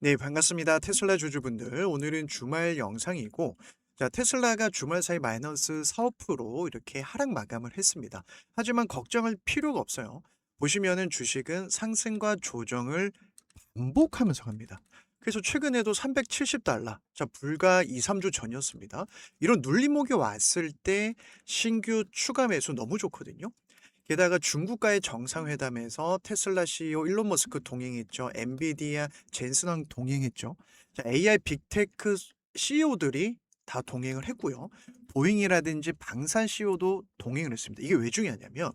네, 반갑습니다. 테슬라 주주분들. 오늘은 주말 영상이고, 자, 테슬라가 주말 사이 마이너스 4~5% 이렇게 하락 마감을 했습니다. 하지만 걱정할 필요가 없어요. 보시면은 주식은 상승과 조정을 반복하면서 갑니다. 그래서 최근에도 370달러, 자, 불과 2, 3주 전이었습니다. 이런 눌림목이 왔을 때 신규 추가 매수 너무 좋거든요. 게다가 중국과의 정상회담에서 테슬라 CEO 일론 머스크 동행했죠. 엔비디아 젠슨 황 동행했죠. 자, AI 빅테크 CEO들이 다 동행을 했고요. 보잉이라든지 방산 CEO도 동행을 했습니다. 이게 왜 중요하냐면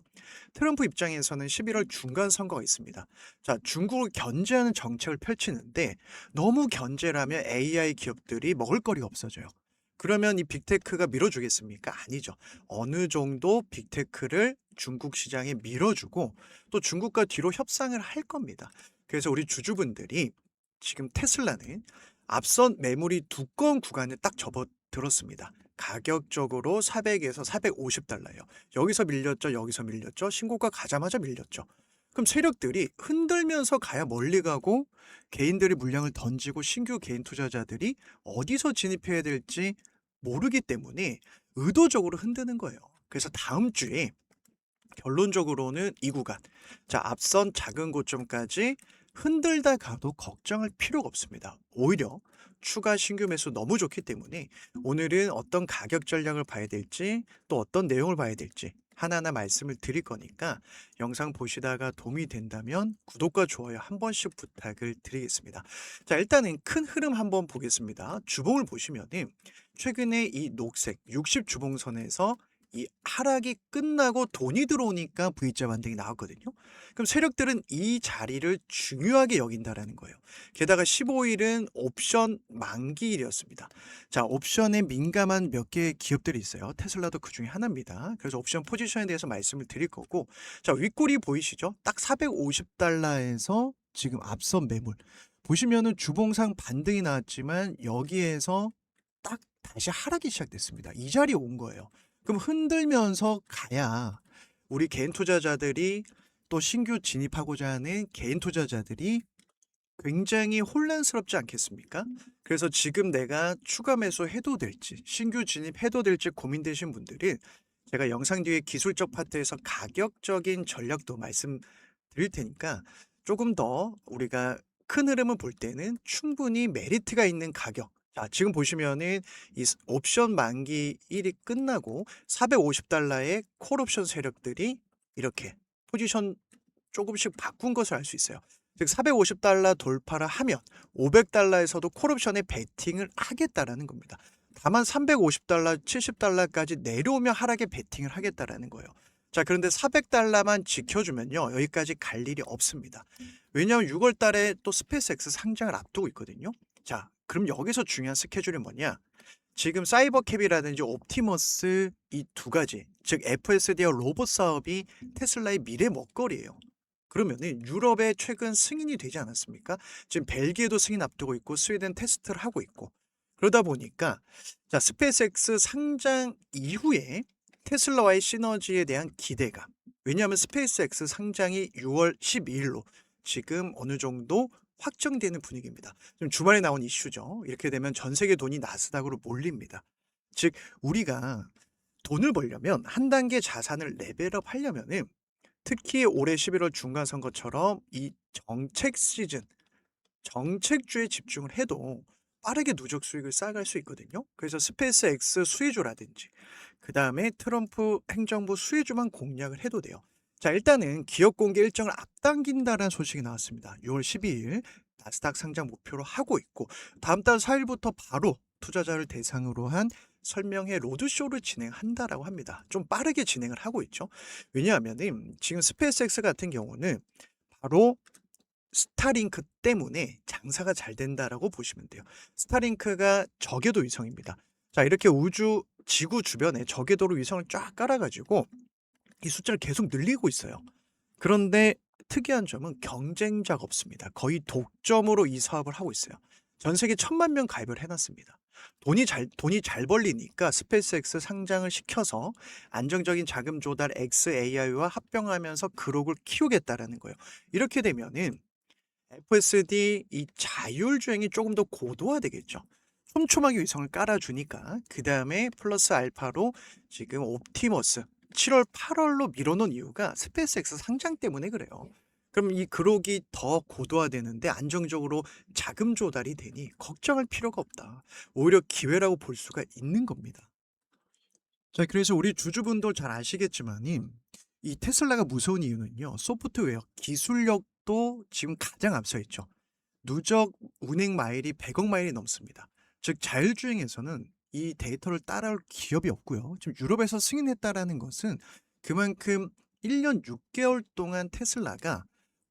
트럼프 입장에서는 11월 중간 선거가 있습니다. 자, 중국을 견제하는 정책을 펼치는데 너무 견제라면 AI 기업들이 먹을 거리가 없어져요. 그러면 이 빅테크가 밀어주겠습니까? 아니죠. 어느 정도 빅테크를 중국 시장에 밀어주고 또 중국과 뒤로 협상을 할 겁니다. 그래서 우리 주주분들이 지금 테슬라는 앞선 매물이 두꺼운 구간에 딱 접어들었습니다. 가격적으로 400에서 450달러예요. 여기서 밀렸죠. 여기서 밀렸죠. 신고가 가자마자 밀렸죠. 그럼 세력들이 흔들면서 가야 멀리 가고 개인들이 물량을 던지고 신규 개인 투자자들이 어디서 진입해야 될지 모르기 때문에 의도적으로 흔드는 거예요. 그래서 다음 주에 결론적으로는 이 구간. 자, 앞선 작은 고점까지 흔들다 가도 걱정할 필요가 없습니다. 오히려 추가 신규 매수 너무 좋기 때문에 오늘은 어떤 가격 전략을 봐야 될지 또 어떤 내용을 봐야 될지 하나하나 말씀을 드릴 거니까 영상 보시다가 도움이 된다면 구독과 좋아요 한 번씩 부탁을 드리겠습니다. 자, 일단은 큰 흐름 한번 보겠습니다. 주봉을 보시면은 최근에 이 녹색 60 주봉선에서 이 하락이 끝나고 돈이 들어오니까 V자 반등이 나왔거든요. 그럼 세력들은 이 자리를 중요하게 여긴다라는 거예요. 게다가 15일은 옵션 만기일이었습니다. 자, 옵션에 민감한 몇 개의 기업들이 있어요. 테슬라도 그 중에 하나입니다. 그래서 옵션 포지션에 대해서 말씀을 드릴 거고, 자, 윗골이 보이시죠? 딱 450달러에서 지금 앞선 매물. 보시면은 주봉상 반등이 나왔지만 여기에서 딱 다시 하락이 시작됐습니다. 이 자리에 온 거예요. 그럼 흔들면서 가야 우리 개인 투자자들이 또 신규 진입하고자 하는 개인 투자자들이 굉장히 혼란스럽지 않겠습니까? 그래서 지금 내가 추가 매수해도 될지 신규 진입해도 될지 고민되신 분들은 제가 영상 뒤에 기술적 파트에서 가격적인 전략도 말씀드릴 테니까 조금 더 우리가 큰 흐름을 볼 때는 충분히 메리트가 있는 가격. 자, 지금 보시면은 이 옵션 만기 일이 끝나고 450달러의 콜옵션 세력들이 이렇게 포지션 조금씩 바꾼 것을 알 수 있어요. 즉 450달러 돌파를 하면 500달러에서도 콜옵션에 베팅을 하겠다라는 겁니다. 다만 350달러, 70달러까지 내려오면 하락에 베팅을 하겠다라는 거예요. 자, 그런데 400달러만 지켜주면요. 여기까지 갈 일이 없습니다. 왜냐하면 6월 달에 또 스페이스X 상장을 앞두고 있거든요. 자, 그럼 여기서 중요한 스케줄이 뭐냐? 지금 사이버캡이라든지 옵티머스 이 두 가지, 즉 FSD와 로봇 사업이 테슬라의 미래 먹거리예요. 그러면은 유럽에 최근 승인이 되지 않았습니까? 지금 벨기에도 승인 앞두고 있고 스웨덴 테스트를 하고 있고 그러다 보니까 자, 스페이스X 상장 이후에 테슬라와의 시너지에 대한 기대감. 왜냐하면 스페이스X 상장이 6월 12일로 지금 어느 정도 확정되는 분위기입니다. 지금 주말에 나온 이슈죠. 이렇게 되면 전 세계 돈이 나스닥으로 몰립니다. 즉 우리가 돈을 벌려면 한 단계 자산을 레벨업 하려면은 특히 올해 11월 중간 선거처럼 이 정책 시즌, 정책주에 집중을 해도 빠르게 누적 수익을 쌓아갈 수 있거든요. 그래서 스페이스X 수혜주라든지 그다음에 트럼프 행정부 수혜주만 공략을 해도 돼요. 자, 일단은 기업 공개 일정을 앞당긴다라는 소식이 나왔습니다. 6월 12일 나스닥 상장 목표로 하고 있고 다음 달 4일부터 바로 투자자를 대상으로 한 설명회 로드쇼를 진행한다라고 합니다. 좀 빠르게 진행을 하고 있죠. 왜냐하면은 지금 스페이스X 같은 경우는 바로 스타링크 때문에 장사가 잘 된다라고 보시면 돼요. 스타링크가 저궤도 위성입니다. 자, 이렇게 우주 지구 주변에 저궤도로 위성을 쫙 깔아가지고 이 숫자를 계속 늘리고 있어요. 그런데 특이한 점은 경쟁자가 없습니다. 거의 독점으로 이 사업을 하고 있어요. 전 세계 1,000만 명 가입을 해놨습니다. 돈이 잘 벌리니까 스페이스X 상장을 시켜서 안정적인 자금 조달 XAI와 합병하면서 그룹을 키우겠다라는 거예요. 이렇게 되면은 FSD 이 자율 주행이 조금 더 고도화되겠죠. 촘촘하게 위성을 깔아주니까 그다음에 플러스 알파로 지금 옵티머스 7월, 8월로 미뤄놓은 이유가 스페이스X 상장 때문에 그래요. 그럼 이 그록이 더 고도화되는데 안정적으로 자금 조달이 되니 걱정할 필요가 없다. 오히려 기회라고 볼 수가 있는 겁니다. 자, 그래서 우리 주주분도 잘 아시겠지만이 이 테슬라가 무서운 이유는요. 소프트웨어, 기술력도 지금 가장 앞서 있죠. 누적 운행 마일이 100억 마일이 넘습니다. 즉 자율주행에서는 이 데이터를 따라올 기업이 없고요. 지금 유럽에서 승인했다라는 것은 그만큼 1년 6개월 동안 테슬라가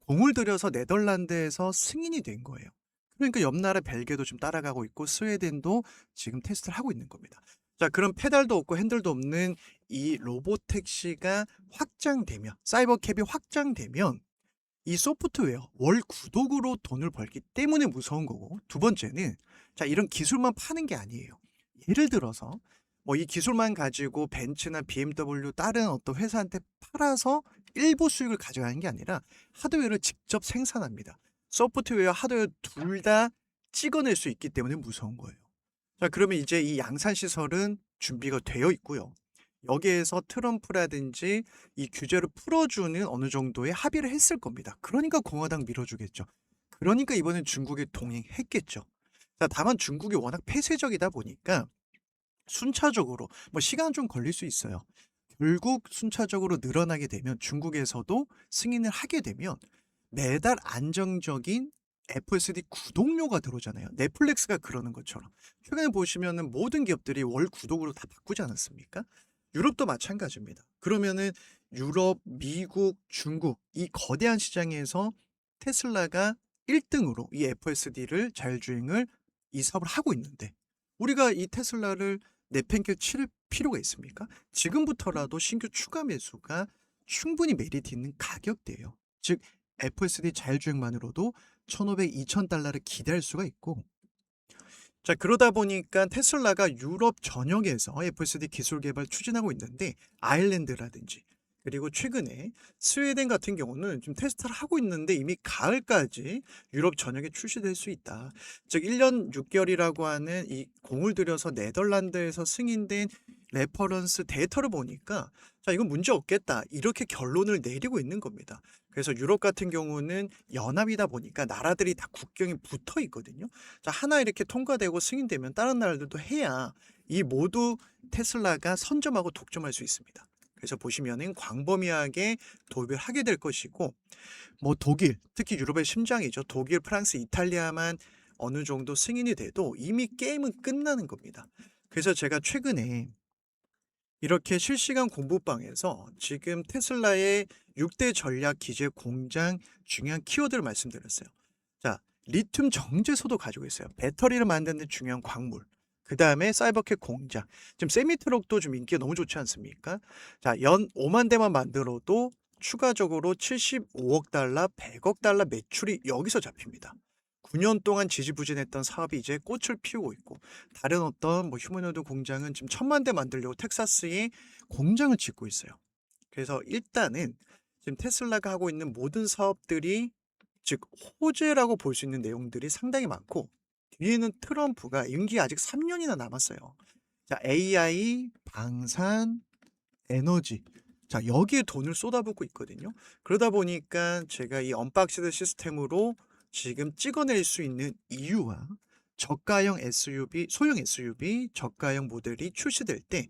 공을 들여서 네덜란드에서 승인이 된 거예요. 그러니까 옆 나라 벨기에도 좀 따라가고 있고 스웨덴도 지금 테스트를 하고 있는 겁니다. 자, 그럼 페달도 없고 핸들도 없는 이 로보택시가 확장되면, 사이버캡이 확장되면 이 소프트웨어 월 구독으로 돈을 벌기 때문에 무서운 거고, 두 번째는 자, 이런 기술만 파는 게 아니에요. 예를 들어서 뭐 이 기술만 가지고 벤츠나 BMW 다른 어떤 회사한테 팔아서 일부 수익을 가져가는 게 아니라 하드웨어를 직접 생산합니다. 소프트웨어, 하드웨어 둘 다 찍어낼 수 있기 때문에 무서운 거예요. 자, 그러면 이제 이 양산 시설은 준비가 되어 있고요. 여기에서 트럼프라든지 이 규제를 풀어주는 어느 정도의 합의를 했을 겁니다. 그러니까 공화당 밀어주겠죠. 그러니까 이번엔 중국에 동행했겠죠. 자, 다만 중국이 워낙 폐쇄적이다 보니까 순차적으로 뭐 시간은 좀 걸릴 수 있어요. 결국 순차적으로 늘어나게 되면 중국에서도 승인을 하게 되면 매달 안정적인 FSD 구독료가 들어오잖아요. 넷플릭스가 그러는 것처럼. 최근에 보시면은 모든 기업들이 월 구독으로 다 바꾸지 않았습니까? 유럽도 마찬가지입니다. 그러면은 유럽, 미국, 중국 이 거대한 시장에서 테슬라가 1등으로 이 FSD를 자율주행을 이 사업을 하고 있는데 우리가 이 테슬라를 내팽개 칠 필요가 있습니까? 지금부터라도 신규 추가 매수가 충분히 메리트 있는 가격대예요. 즉 FSD 자율주행만으로도 1,500, 2,000달러를 기대할 수가 있고 자, 그러다 보니까 테슬라가 유럽 전역에서 FSD 기술 개발 추진하고 있는데 아일랜드라든지 그리고 최근에 스웨덴 같은 경우는 지금 테스트를 하고 있는데 이미 가을까지 유럽 전역에 출시될 수 있다. 즉 1년 6개월이라고 하는 이 공을 들여서 네덜란드에서 승인된 레퍼런스 데이터를 보니까 자, 이건 문제 없겠다. 이렇게 결론을 내리고 있는 겁니다. 그래서 유럽 같은 경우는 연합이다 보니까 나라들이 다 국경이 붙어 있거든요. 자, 하나 이렇게 통과되고 승인되면 다른 나라들도 해야 이 모두 테슬라가 선점하고 독점할 수 있습니다. 그래서 보시면은 광범위하게 도입을 하게 될 것이고 뭐 독일, 특히 유럽의 심장이죠. 독일, 프랑스, 이탈리아만 어느 정도 승인이 돼도 이미 게임은 끝나는 겁니다. 그래서 제가 최근에 이렇게 실시간 공부방에서 지금 테슬라의 6대 전략 기재 공장 중요한 키워드를 말씀드렸어요. 자, 리튬 정제소도 가지고 있어요. 배터리를 만드는 중요한 광물. 그 다음에 사이버캣 공장. 지금 세미트럭도 좀 인기가 너무 좋지 않습니까? 자, 연 5만 대만 만들어도 추가적으로 75억 달러, 100억 달러 매출이 여기서 잡힙니다. 9년 동안 지지부진했던 사업이 이제 꽃을 피우고 있고 다른 어떤 뭐 휴머노이드 공장은 지금 1,000만 대 만들려고 텍사스에 공장을 짓고 있어요. 그래서 일단은 지금 테슬라가 하고 있는 모든 사업들이 즉 호재라고 볼 수 있는 내용들이 상당히 많고 뒤에는 트럼프가 임기 아직 3년이나 남았어요. 자, AI, 방산, 에너지. 자, 여기에 돈을 쏟아붓고 있거든요. 그러다 보니까 제가 이 언박시드 시스템으로 지금 찍어낼 수 있는 이유와 저가형 SUV, 소형 SUV, 저가형 모델이 출시될 때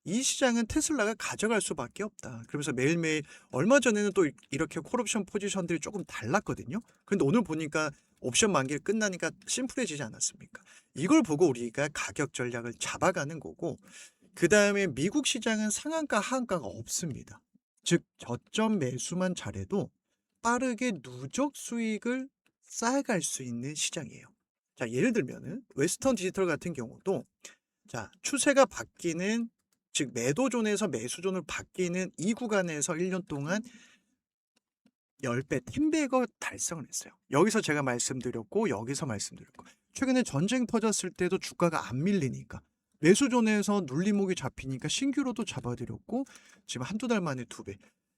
이 시장은 테슬라가 가져갈 수밖에 없다. 그러면서 매일매일 얼마 전에는 또 이렇게 콜옵션 포지션들이 조금 달랐거든요. 근데 오늘 보니까 옵션 만기를 끝나니까 심플해지지 않았습니까? 이걸 보고 우리가 가격 전략을 잡아가는 거고 그 다음에 미국 시장은 상한가, 하한가가 없습니다. 즉 저점 매수만 잘해도 빠르게 누적 수익을 쌓아갈 수 있는 시장이에요. 자, 예를 들면은 웨스턴 디지털 같은 경우도 자, 추세가 바뀌는 즉 매도존에서 매수존을 바뀌는 이 구간에서 1년 동안 10배, 10배가 달성을 했어요. 여기서 제가 말씀드렸고 여기서 말씀드렸고 최근에 전쟁 터졌을 때도 주가가 안 밀리니까 매수존에서 눌림목이 잡히니까 신규로도 잡아드렸고 지금 한두 달 만에 2배.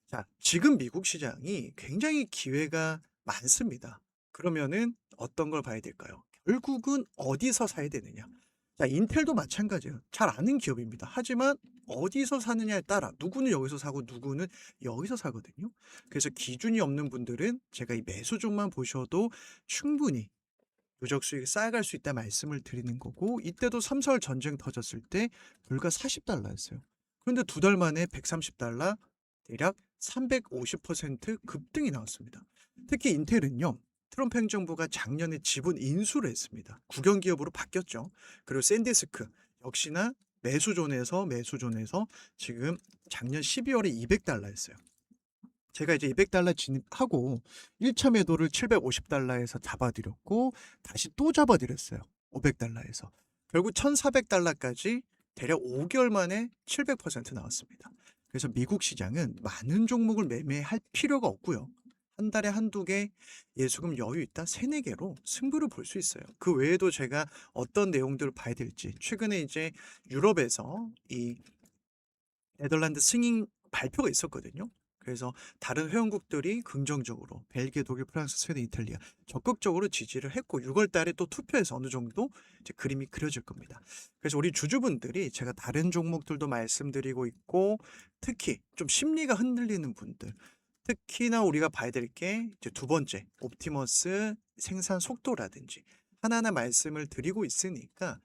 자, 지금 미국 시장이 굉장히 기회가 많습니다. 그러면은 어떤 걸 봐야 될까요? 결국은 어디서 사야 되느냐. 자, 인텔도 마찬가지예요. 잘 아는 기업입니다. 하지만 어디서 사느냐에 따라 누구는 여기서 사고 누구는 여기서 사거든요. 그래서 기준이 없는 분들은 제가 이 매수종만 보셔도 충분히 누적 수익을 쌓아갈 수 있다 말씀을 드리는 거고, 이때도 삼설 전쟁 터졌을 때 불과 $40였어요. 그런데 두 달 만에 $130, 대략 350% 급등이 나왔습니다. 특히 인텔은요, 트럼프 행정부가 작년에 지분 인수를 했습니다. 국영기업으로 바뀌었죠. 그리고 샌디스크 역시나 매수존에서 지금 작년 12월에 $200였어요. 제가 이제 $200 진입하고 1차 매도를 $750에서 잡아드렸고 다시 또 잡아드렸어요. $500에서. 결국 $1,400까지 대략 5개월 만에 700% 나왔습니다. 그래서 미국 시장은 많은 종목을 매매할 필요가 없고요. 한 달에 한두 개 예수금 여유 있다 3, 4개로 승부를 볼 수 있어요. 그 외에도 제가 어떤 내용들을 봐야 될지, 최근에 이제 유럽에서 이 네덜란드 승인 발표가 있었거든요. 그래서 다른 회원국들이 긍정적으로 벨기에, 독일, 프랑스, 스웨덴, 이탈리아 적극적으로 지지를 했고 6월 달에 또 투표해서 어느 정도 이제 그림이 그려질 겁니다. 그래서 우리 주주분들이 제가 다른 종목들도 말씀드리고 있고, 특히 좀 심리가 흔들리는 분들, 특히나 우리가 봐야 될 게 이제 두 번째 옵티머스 생산 속도라든지 하나하나 말씀을 드리고 있으니까,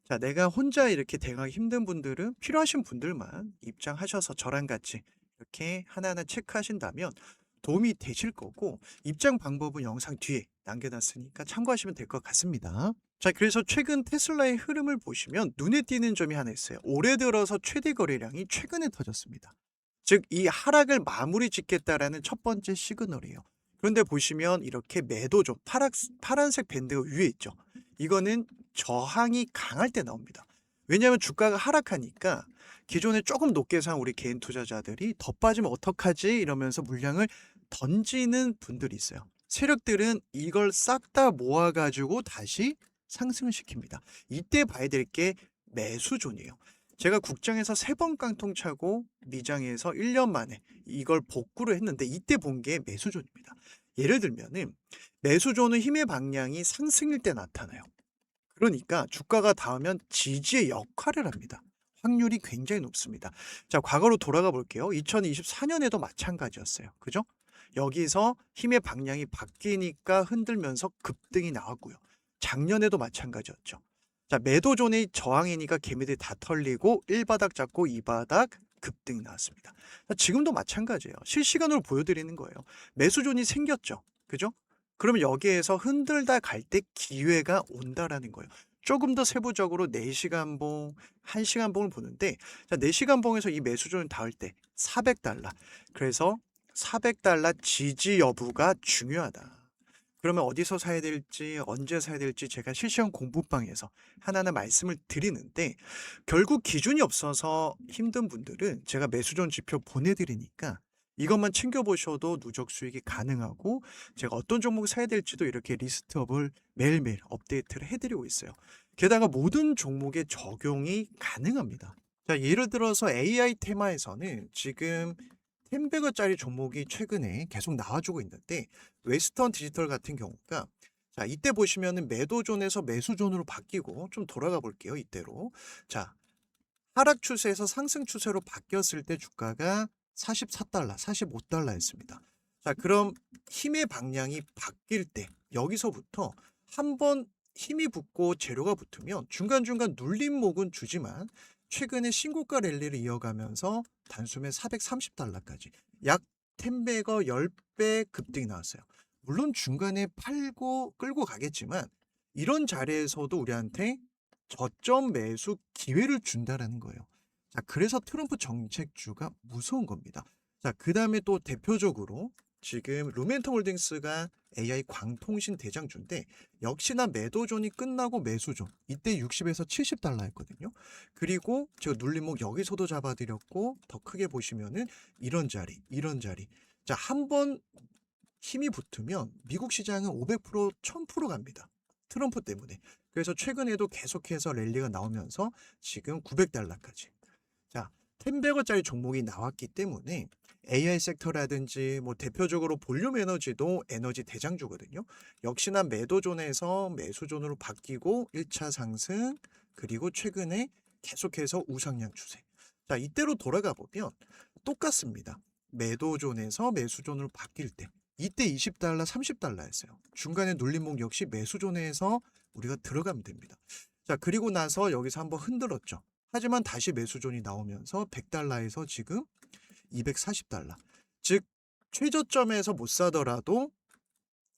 자, 내가 혼자 이렇게 대응하기 힘든 분들은 필요하신 분들만 입장하셔서 저랑 같이 이렇게 하나하나 체크하신다면 도움이 되실 거고, 입장 방법은 영상 뒤에 남겨놨으니까 참고하시면 될 것 같습니다. 자, 그래서 최근 테슬라의 흐름을 보시면 눈에 띄는 점이 하나 있어요. 올해 들어서 최대 거래량이 최근에 터졌습니다. 즉, 이 하락을 마무리 짓겠다라는 첫 번째 시그널이에요. 그런데 보시면 이렇게 매도조 파란색 밴드가 위에 있죠. 이거는 저항이 강할 때 나옵니다. 왜냐하면 주가가 하락하니까 기존에 조금 높게 산 우리 개인 투자자들이 더 빠지면 어떡하지 이러면서 물량을 던지는 분들이 있어요. 세력들은 이걸 싹 다 모아가지고 다시 상승을 시킵니다. 이때 봐야 될 게 매수존이에요. 제가 국장에서 3번 깡통 차고 미장에서 1년 만에 이걸 복구를 했는데, 이때 본 게 매수존입니다. 예를 들면은 매수존은 힘의 방향이 상승일 때 나타나요. 그러니까 주가가 닿으면 지지의 역할을 합니다. 확률이 굉장히 높습니다. 자, 과거로 돌아가 볼게요. 2024년에도 마찬가지였어요. 그죠? 여기서 힘의 방향이 바뀌니까 흔들면서 급등이 나왔고요. 작년에도 마찬가지였죠. 자, 매도존의 저항이니까 개미들이 다 털리고 1바닥 잡고 2바닥 급등이 나왔습니다. 자, 지금도 마찬가지예요. 실시간으로 보여드리는 거예요. 매수존이 생겼죠. 그죠? 그러면 여기에서 흔들다 갈 때 기회가 온다라는 거예요. 조금 더 세부적으로 4시간 봉, 1시간 봉을 보는데, 자, 4시간 봉에서 이 매수존을 닿을 때 $400. 그래서 $400 지지 여부가 중요하다. 그러면 어디서 사야 될지, 언제 사야 될지 제가 실시간 공부방에서 하나하나 말씀을 드리는데, 결국 기준이 없어서 힘든 분들은 제가 매수존 지표 보내드리니까 이것만 챙겨보셔도 누적 수익이 가능하고, 제가 어떤 종목 사야 될지도 이렇게 리스트업을 매일매일 업데이트를 해드리고 있어요. 게다가 모든 종목에 적용이 가능합니다. 자, 예를 들어서 AI 테마에서는 지금 10배가짜리 종목이 최근에 계속 나와주고 있는데, 웨스턴 디지털 같은 경우가, 자, 이때 보시면은 매도존에서 매수존으로 바뀌고, 좀 돌아가 볼게요. 이때로. 자, 하락 추세에서 상승 추세로 바뀌었을 때 주가가 $44, $45였습니다. 자, 그럼 힘의 방향이 바뀔 때 여기서부터 한번 힘이 붙고 재료가 붙으면 중간중간 눌림목은 주지만 최근에 신고가 랠리를 이어가면서 단숨에 $430까지 약 10배가 10배 급등이 나왔어요. 물론 중간에 팔고 끌고 가겠지만 이런 자리에서도 우리한테 저점 매수 기회를 준다라는 거예요. 자, 그래서 트럼프 정책주가 무서운 겁니다. 자, 그 다음에 또 대표적으로 지금 루멘텀 홀딩스가 AI 광통신 대장주인데, 역시나 매도존이 끝나고 매수존, 이때 60에서 $70였거든요. 그리고 제가 눌림목 여기서도 잡아드렸고, 더 크게 보시면은 이런 자리, 이런 자리. 자, 한번 힘이 붙으면 미국 시장은 500%, 1000% 갑니다. 트럼프 때문에. 그래서 최근에도 계속해서 랠리가 나오면서 지금 $900까지. 자, 10배어짜리 종목이 나왔기 때문에 AI 섹터라든지 뭐 대표적으로 볼륨 에너지도 에너지 대장주거든요. 역시나 매도존에서 매수존으로 바뀌고 1차 상승 그리고 최근에 계속해서 우상향 추세. 자, 이때로 돌아가 보면 똑같습니다. 매도존에서 매수존으로 바뀔 때 이때 20달러, 30달러였어요. 중간에 눌림목 역시 매수존에서 우리가 들어가면 됩니다. 자, 그리고 나서 여기서 한번 흔들었죠. 하지만 다시 매수존이 나오면서 100달러에서 지금 240달러. 즉 최저점에서 못 사더라도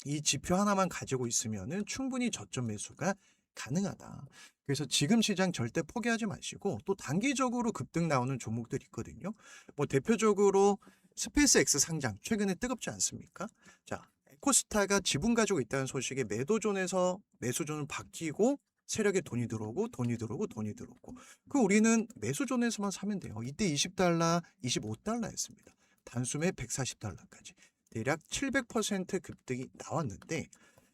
이 지표 하나만 가지고 있으면은 충분히 저점 매수가 가능하다. 그래서 지금 시장 절대 포기하지 마시고 또 단기적으로 급등 나오는 종목들 있거든요. 뭐 대표적으로 스페이스X 상장 최근에 뜨겁지 않습니까? 자, 에코스타가 지분 가지고 있다는 소식에 매도존에서 매수존을 바뀌고 세력에 돈이 들어오고 돈이 들어오고 돈이 들어오고 그 우리는 매수존에서만 사면 돼요. 이때 20달러, 25달러였습니다. 단숨에 140달러까지. 대략 700% 급등이 나왔는데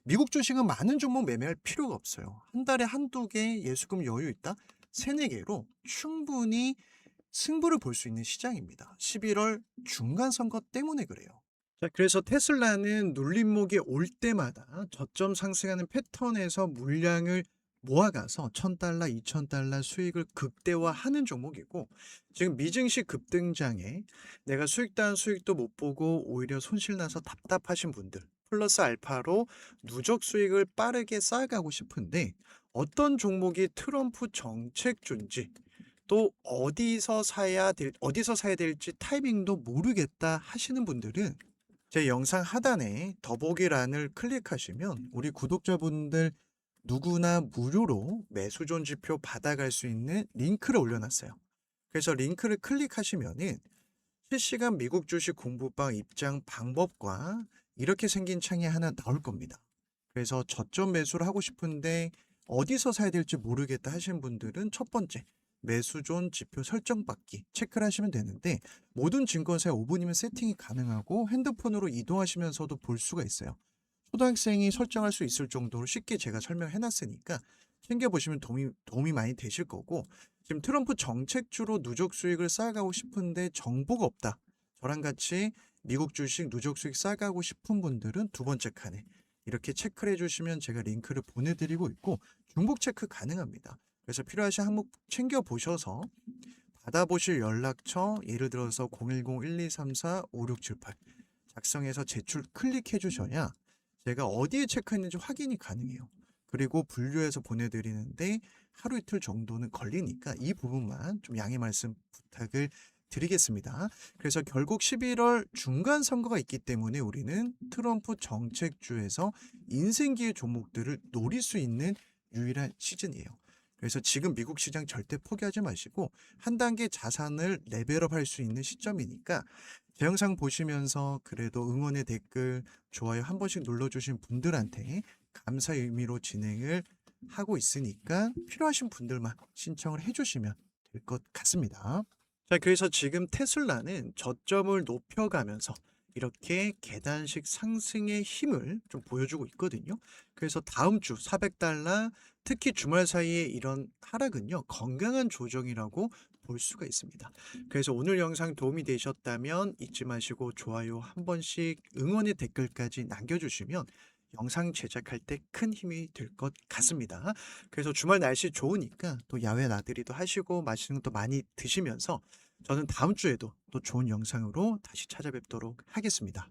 미국 주식은 많은 종목 매매할 필요가 없어요. 한 달에 한두 개 예수금 여유 있다? 세네 개로 충분히 승부를 볼 수 있는 시장입니다. 11월 중간 선거 때문에 그래요. 자, 그래서 테슬라는 눌림목이 올 때마다 저점 상승하는 패턴에서 물량을 모아가서 1000달러, 2000달러 수익을 극대화하는 종목이고 지금 미증시 급등장에 내가 수익단 수익도 못 보고 오히려 손실 나서 답답하신 분들 플러스 알파로 누적 수익을 빠르게 쌓아가고 싶은데 어떤 종목이 트럼프 정책주인지 또 어디서 사야 될지 타이밍도 모르겠다 하시는 분들은 제 영상 하단에 더보기란을 클릭하시면 우리 구독자분들 누구나 무료로 매수존 지표 받아갈 수 있는 링크를 올려놨어요. 그래서 링크를 클릭하시면은 실시간 미국 주식 공부방 입장 방법과 이렇게 생긴 창이 하나 나올 겁니다. 그래서 저점 매수를 하고 싶은데 어디서 사야 될지 모르겠다 하시는 분들은 첫 번째 매수존 지표 설정 받기 체크를 하시면 되는데 모든 증권사에 5분이면 세팅이 가능하고 핸드폰으로 이동하시면서도 볼 수가 있어요. 초등학생이 설정할 수 있을 정도로 쉽게 제가 설명해 놨으니까 챙겨보시면 도움이 많이 되실 거고 지금 트럼프 정책주로 누적 수익을 쌓아가고 싶은데 정보가 없다. 저랑 같이 미국 주식 누적 수익 쌓아가고 싶은 분들은 두 번째 칸에 이렇게 체크를 해주시면 제가 링크를 보내드리고 있고 중복 체크 가능합니다. 그래서 필요하신 항목 챙겨보셔서 받아보실 연락처 예를 들어서 010-1234-5678 작성해서 제출 클릭해 주셔야 제가 어디에 체크했는지 확인이 가능해요. 그리고 분류해서 보내드리는데 하루 이틀 정도는 걸리니까 이 부분만 좀 양해 말씀 부탁을 드리겠습니다. 그래서 결국 11월 중간 선거가 있기 때문에 우리는 트럼프 정책주에서 인생기의 종목들을 노릴 수 있는 유일한 시즌이에요. 그래서 지금 미국 시장 절대 포기하지 마시고 한 단계 자산을 레벨업 할 수 있는 시점이니까 제 영상 보시면서 그래도 응원의 댓글, 좋아요 한 번씩 눌러주신 분들한테 감사의 의미로 진행을 하고 있으니까 필요하신 분들만 신청을 해주시면 될 것 같습니다. 자, 그래서 지금 테슬라는 저점을 높여가면서 이렇게 계단식 상승의 힘을 좀 보여주고 있거든요. 그래서 다음 주 400달러, 특히 주말 사이에 이런 하락은요, 건강한 조정이라고 볼 수가 있습니다. 그래서 오늘 영상 도움이 되셨다면 잊지 마시고 좋아요 한 번씩 응원의 댓글까지 남겨주시면 영상 제작할 때 큰 힘이 될 것 같습니다. 그래서 주말 날씨 좋으니까 또 야외 나들이도 하시고 맛있는 것도 많이 드시면서 저는 다음 주에도 또 좋은 영상으로 다시 찾아뵙도록 하겠습니다.